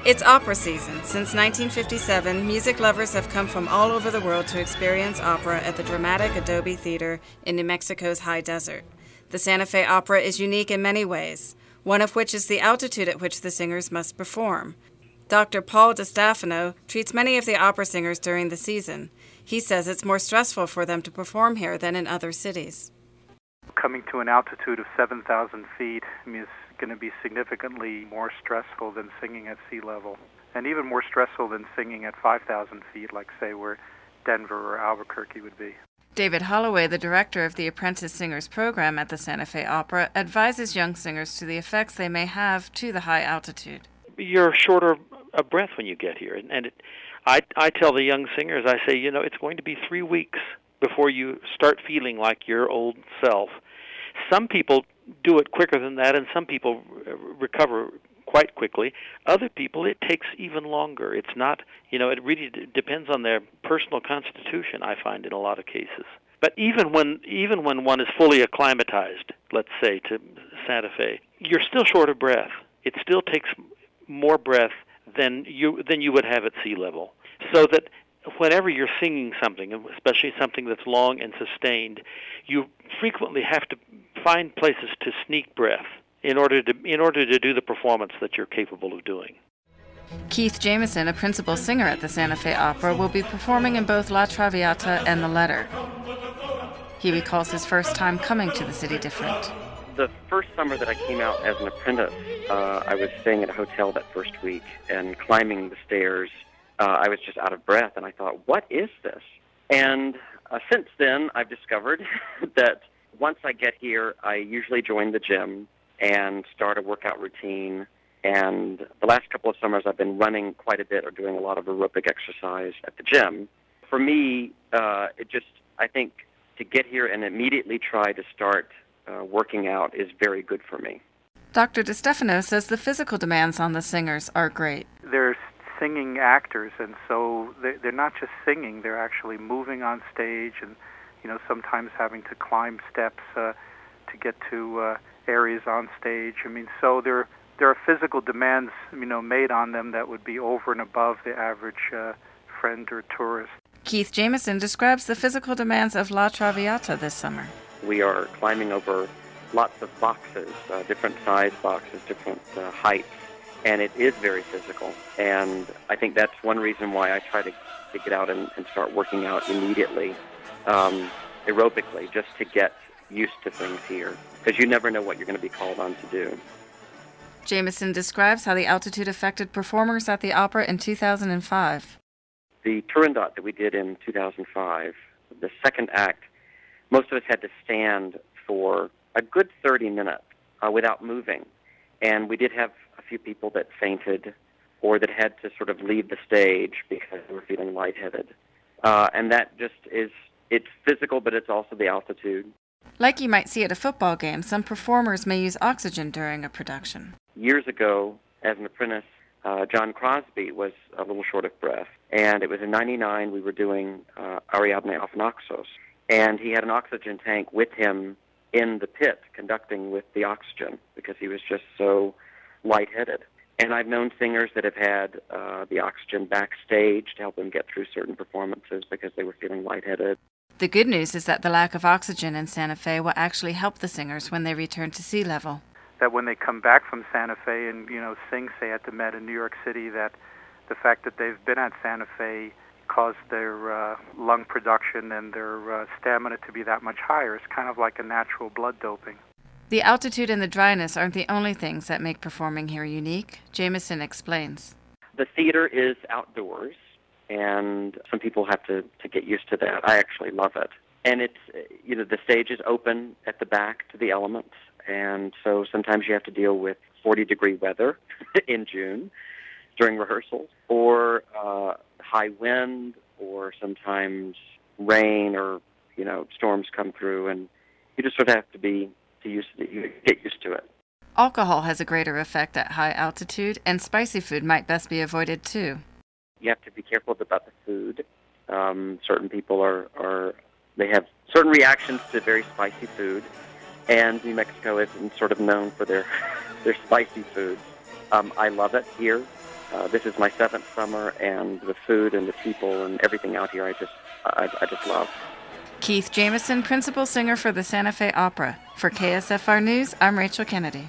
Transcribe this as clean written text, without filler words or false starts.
It's opera season. Since 1957, music lovers have come from all over the world to experience opera at the dramatic Adobe Theater in New Mexico's high desert. The Santa Fe Opera is unique in many ways, one of which is the altitude at which the singers must perform. Dr. Paul DiStefano treats many of the opera singers during the season. He says it's more stressful for them to perform here than in other cities. Coming to an altitude of 7,000 feet is going to be significantly more stressful than singing at sea level, and even more stressful than singing at 5,000 feet, like, say, where Denver or Albuquerque would be. David Holloway, the director of the Apprentice Singers program at the Santa Fe Opera, advises young singers to the effects they may have to the high altitude. You're shorter of breath when you get here, and I tell the young singers, I say, it's going to be 3 weeks before you start feeling like your old self. Some people do it quicker than that, and some people recover quite quickly. Other people, it takes even longer. It's not, it really depends on their personal constitution, I find, in a lot of cases. But even when one is fully acclimatized, let's say, to Santa Fe, you're still short of breath. It still takes more breath than you would have at sea level. So that whenever you're singing something, especially something that's long and sustained, you frequently have to find places to sneak breath in order to do the performance that you're capable of doing. Keith Jameson, a principal singer at the Santa Fe Opera, will be performing in both La Traviata and The Letter. He recalls his first time coming to the city different. The first summer that I came out as an apprentice, I was staying at a hotel that first week, and climbing the stairs, I was just out of breath, and I thought, what is this? And since then, I've discovered that once I get here, I usually join the gym and start a workout routine. And the last couple of summers, I've been running quite a bit or doing a lot of aerobic exercise at the gym. For me, I think to get here and immediately try to start working out is very good for me. Dr. DiStefano says the physical demands on the singers are great. They're singing actors, and so they're not just singing, they're actually moving on stage and, sometimes having to climb steps to get to areas on stage. So there are physical demands, made on them that would be over and above the average friend or tourist. Keith Jameson describes the physical demands of La Traviata this summer. We are climbing over lots of boxes, different size boxes, different heights, and it is very physical. And I think that's one reason why I try to get out and start working out immediately, aerobically, just to get used to things here, because you never know what you're going to be called on to do. Jameson describes how the altitude affected performers at the opera in 2005. The Turandot that we did in 2005, the second act, most of us had to stand for a good 30 minutes without moving. And we did have a few people that fainted or that had to sort of leave the stage because they were feeling lightheaded. And that just it's physical, but it's also the altitude. Like you might see at a football game, some performers may use oxygen during a production. Years ago, as an apprentice, John Crosby was a little short of breath. And it was in 1999 we were doing Ariadne auf Naxos. And he had an oxygen tank with him in the pit conducting with the oxygen because he was just so lightheaded. And I've known singers that have had the oxygen backstage to help them get through certain performances because they were feeling lightheaded. The good news is that the lack of oxygen in Santa Fe will actually help the singers when they return to sea level. That when they come back from Santa Fe and, sing, say, at the Met in New York City, that the fact that they've been at Santa Fe caused their lung production and their stamina to be that much higher. It's kind of like a natural blood doping. The altitude and the dryness aren't the only things that make performing here unique. Jameson explains. The theater is outdoors, and some people have to get used to that. I actually love it. And it's, the stage is open at the back to the elements, and so sometimes you have to deal with 40-degree weather in June during rehearsals, or high wind, or sometimes rain, or, storms come through, and you just sort of have to get used to it. Alcohol has a greater effect at high altitude, and spicy food might best be avoided too. You have to be careful about the food. Certain people they have certain reactions to very spicy food, and New Mexico is sort of known for their spicy foods. I love it here. This is my 7th summer, and the food and the people and everything out here, I just love. Keith Jameson, principal singer for the Santa Fe Opera. For KSFR News, I'm Rachel Kennedy.